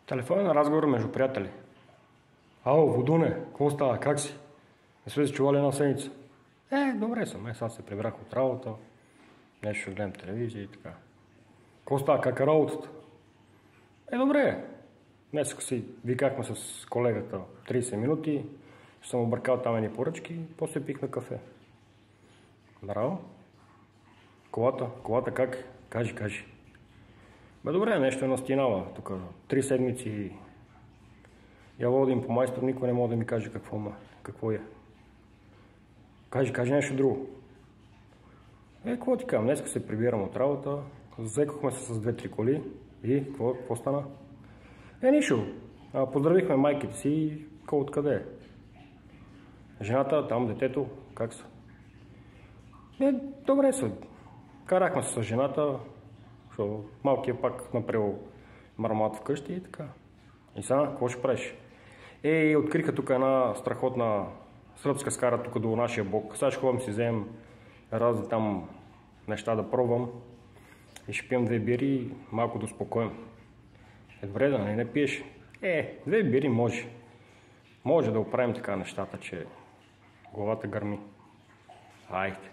Телефонен разговор между приятели. Ало, Водуне, какво става, как си? Не сме се чували една седмица. Добре съм, сега се прибрах от работа, нещо ще гледам телевизия и така. Какво става, как е работата? Добре. Днес си викахме с колегата 30 минути, ще съм объркал там едни поръчки, после пихме кафе. Браво. Колата как? Кажи. Добре, нещо е настинава. Тук 3 седмици я водим по майстор, никой не може да ми каже какво е. Кажи нещо друго. Какво ти казвам, днеска се прибирам от работа, взекохме се с 2-3 коли и какво стана? Нищо. Поздравихме майките си и откъде е? Жената, там детето, как са? Добре са. Карахме се с жената, защото малкият пак направил мармат вкъщи и така. И сега, какво ще правиш? Откриха тук една страхотна сръбска скара тук до нашия блок. Сега ще ходим си вземем разни там неща да пробвам и ще пием 2 бири и малко да успокоим. Добре да не пиеш. 2 бири може. Може да оправим така нещата, че главата гърми. Айде.